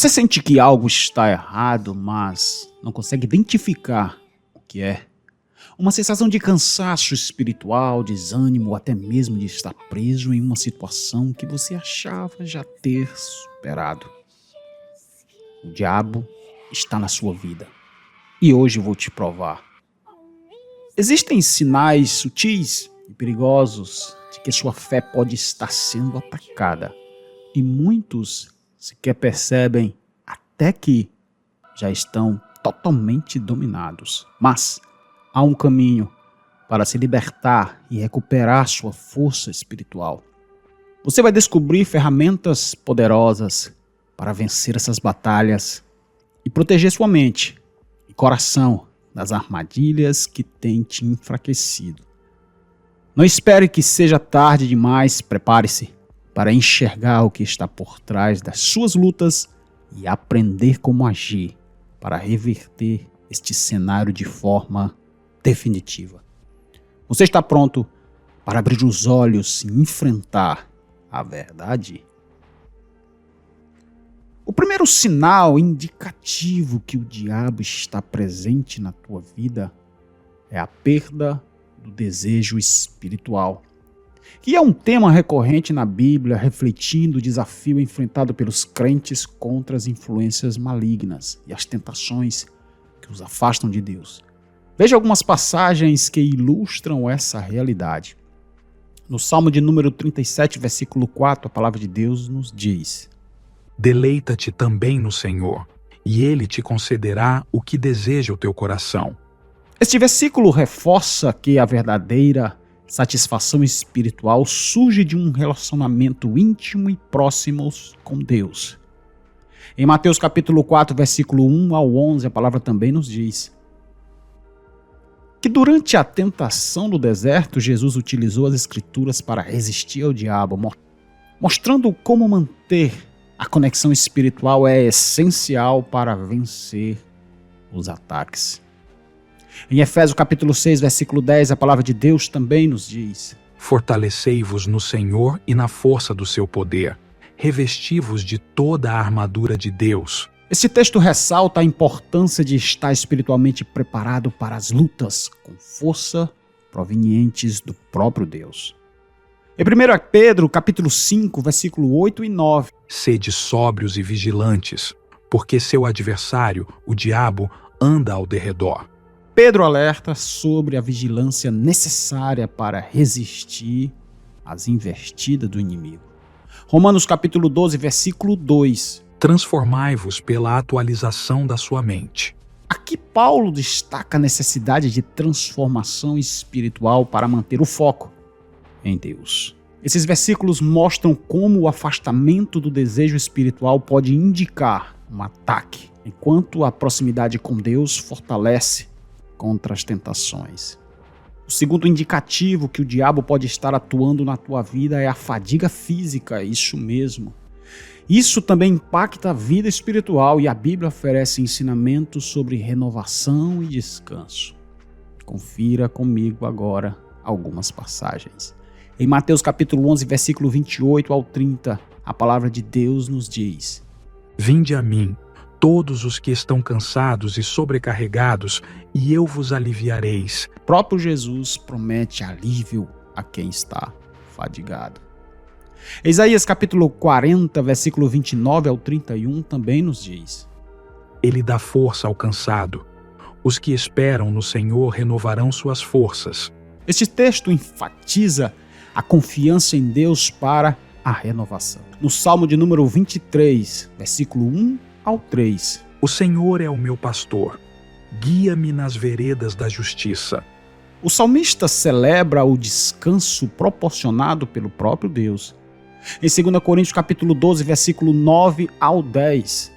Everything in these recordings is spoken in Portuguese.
Você sente que algo está errado, mas não consegue identificar o que é? Uma sensação de cansaço espiritual, desânimo, ou até mesmo de estar preso em uma situação que você achava já ter superado. O diabo está na sua vida. E hoje eu vou te provar. Existem sinais sutis e perigosos de que sua fé pode estar sendo atacada. E muitos sequer percebem até que já estão totalmente dominados. Mas há um caminho para se libertar e recuperar sua força espiritual. Você vai descobrir ferramentas poderosas para vencer essas batalhas e proteger sua mente e coração das armadilhas que têm te enfraquecido. Não espere que seja tarde demais, prepare-se para enxergar o que está por trás das suas lutas e aprender como agir para reverter este cenário de forma definitiva. Você está pronto para abrir os olhos e enfrentar a verdade? O primeiro sinal indicativo que o diabo está presente na tua vida é a perda do desejo espiritual, que é um tema recorrente na Bíblia, refletindo o desafio enfrentado pelos crentes contra as influências malignas e as tentações que os afastam de Deus. Veja algumas passagens que ilustram essa realidade. No Salmo de número 37, versículo 4, a palavra de Deus nos diz: Deleita-te também no Senhor, e Ele te concederá o que deseja o teu coração. Este versículo reforça que a verdadeira satisfação espiritual surge de um relacionamento íntimo e próximo com Deus. Em Mateus capítulo 4, versículo 1 ao 11, a palavra também nos diz que durante a tentação do deserto, Jesus utilizou as escrituras para resistir ao diabo, mostrando como manter a conexão espiritual é essencial para vencer os ataques. Em Efésios capítulo 6, versículo 10, a palavra de Deus também nos diz: Fortalecei-vos no Senhor e na força do seu poder. Revesti-vos de toda a armadura de Deus. Esse texto ressalta a importância de estar espiritualmente preparado para as lutas com força provenientes do próprio Deus. Em 1 Pedro capítulo 5, versículo 8 e 9. Sede sóbrios e vigilantes, porque seu adversário, o diabo, anda ao derredor. Pedro alerta sobre a vigilância necessária para resistir às investidas do inimigo. Romanos capítulo 12, versículo 2. Transformai-vos pela atualização da sua mente. Aqui Paulo destaca a necessidade de transformação espiritual para manter o foco em Deus. Esses versículos mostram como o afastamento do desejo espiritual pode indicar um ataque, enquanto a proximidade com Deus fortalece contra as tentações. O segundo indicativo que o diabo pode estar atuando na tua vida é a fadiga física, isso mesmo. Isso também impacta a vida espiritual e a Bíblia oferece ensinamentos sobre renovação e descanso. Confira comigo agora algumas passagens. Em Mateus capítulo 11, versículo 28 ao 30, a palavra de Deus nos diz: Vinde a mim, todos os que estão cansados e sobrecarregados, e eu vos aliviareis. O próprio Jesus promete alívio a quem está fadigado. Isaías capítulo 40, versículo 29 ao 31 também nos diz: Ele dá força ao cansado. Os que esperam no Senhor renovarão suas forças. Este texto enfatiza a confiança em Deus para a renovação. No Salmo de número 23, versículo 1 ao 3. O Senhor é o meu pastor. Guia-me nas veredas da justiça. O salmista celebra o descanso proporcionado pelo próprio Deus. Em 2 Coríntios capítulo 12, versículo 9 ao 10.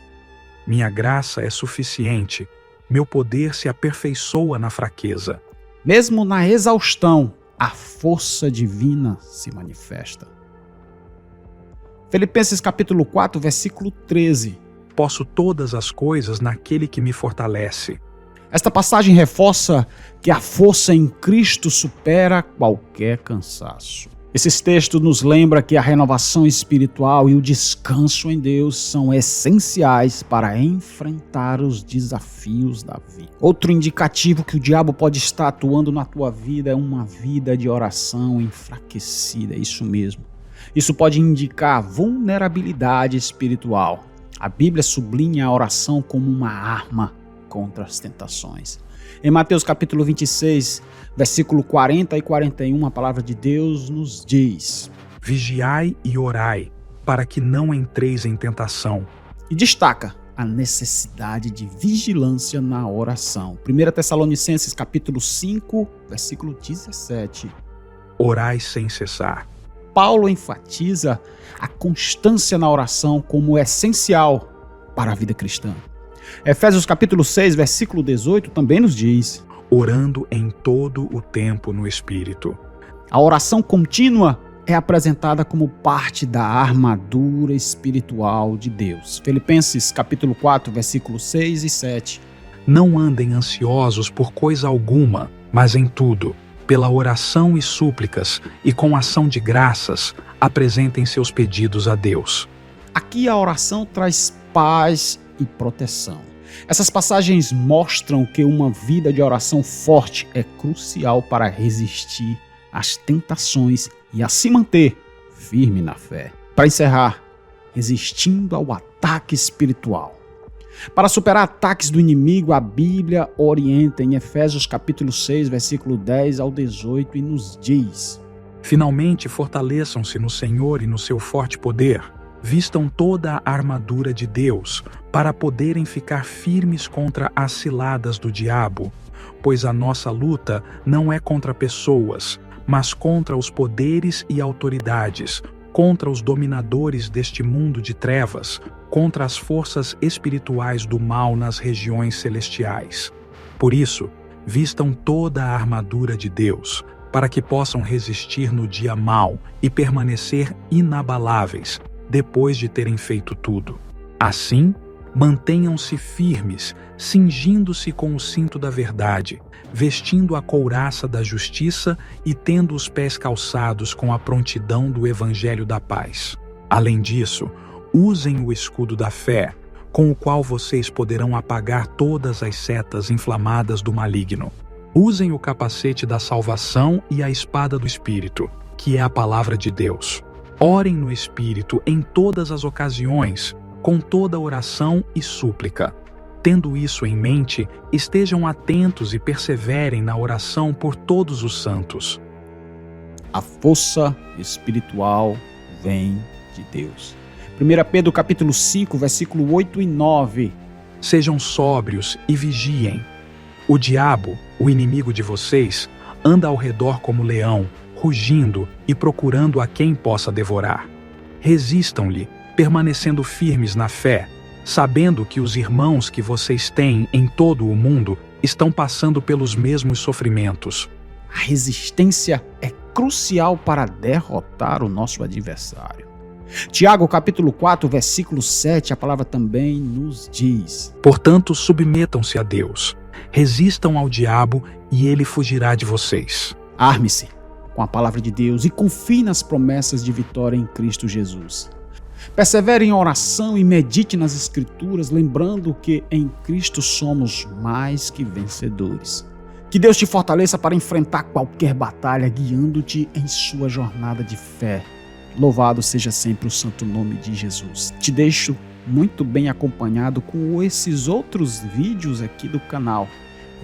Minha graça é suficiente. Meu poder se aperfeiçoa na fraqueza. Mesmo na exaustão, a força divina se manifesta. Filipenses capítulo 4, versículo 13. Posso todas as coisas naquele que me fortalece. Esta passagem reforça que a força em Cristo supera qualquer cansaço. Esses textos nos lembram que a renovação espiritual e o descanso em Deus são essenciais para enfrentar os desafios da vida. Outro indicativo que o diabo pode estar atuando na tua vida é uma vida de oração enfraquecida, é isso mesmo. Isso pode indicar vulnerabilidade espiritual. A Bíblia sublinha a oração como uma arma contra as tentações. Em Mateus capítulo 26, versículo 40 e 41, a palavra de Deus nos diz: Vigiai e orai, para que não entreis em tentação. E destaca a necessidade de vigilância na oração. 1 Tessalonicenses capítulo 5, versículo 17. Orai sem cessar. Paulo enfatiza a constância na oração como essencial para a vida cristã. Efésios capítulo 6, versículo 18 também nos diz: orando em todo o tempo no Espírito. A oração contínua é apresentada como parte da armadura espiritual de Deus. Filipenses capítulo 4, versículos 6 e 7. Não andem ansiosos por coisa alguma, mas em tudo, pela oração e súplicas e com ação de graças, apresentem seus pedidos a Deus. Aqui a oração traz paz e proteção. Essas passagens mostram que uma vida de oração forte é crucial para resistir às tentações e a se manter firme na fé. Para encerrar, resistindo ao ataque espiritual. Para superar ataques do inimigo, a Bíblia orienta em Efésios capítulo 6, versículo 10 ao 18 e nos diz: finalmente fortaleçam-se no Senhor e no seu forte poder. Vistam toda a armadura de Deus, para poderem ficar firmes contra as ciladas do diabo, pois a nossa luta não é contra pessoas, mas contra os poderes e autoridades, contra os dominadores deste mundo de trevas, contra as forças espirituais do mal nas regiões celestiais. Por isso, vistam toda a armadura de Deus, para que possam resistir no dia mau e permanecer inabaláveis, depois de terem feito tudo. Assim, mantenham-se firmes, cingindo-se com o cinto da verdade, vestindo a couraça da justiça e tendo os pés calçados com a prontidão do evangelho da paz. Além disso, usem o escudo da fé, com o qual vocês poderão apagar todas as setas inflamadas do maligno. Usem o capacete da salvação e a espada do Espírito, que é a palavra de Deus. Orem no Espírito em todas as ocasiões, com toda oração e súplica. Tendo isso em mente, estejam atentos e perseverem na oração por todos os santos. A força espiritual vem de Deus. 1 Pedro capítulo 5, versículo 8 e 9. Sejam sóbrios e vigiem. O diabo, o inimigo de vocês, anda ao redor como leão, rugindo e procurando a quem possa devorar. Resistam-lhe, permanecendo firmes na fé, sabendo que os irmãos que vocês têm em todo o mundo estão passando pelos mesmos sofrimentos. A resistência é crucial para derrotar o nosso adversário. Tiago capítulo 4, versículo 7, a palavra também nos diz: portanto, submetam-se a Deus, resistam ao diabo e ele fugirá de vocês. Arme-se com a palavra de Deus e confie nas promessas de vitória em Cristo Jesus. Persevere em oração e medite nas Escrituras, lembrando que em Cristo somos mais que vencedores. Que Deus te fortaleça para enfrentar qualquer batalha, guiando-te em sua jornada de fé. Louvado seja sempre o santo nome de Jesus. Te deixo muito bem acompanhado com esses outros vídeos aqui do canal.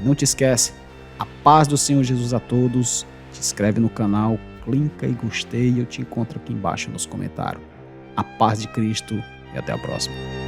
Não te esquece, a paz do Senhor Jesus a todos. Se inscreve no canal, clica em gostei e eu te encontro aqui embaixo nos comentários. A paz de Cristo e até a próxima.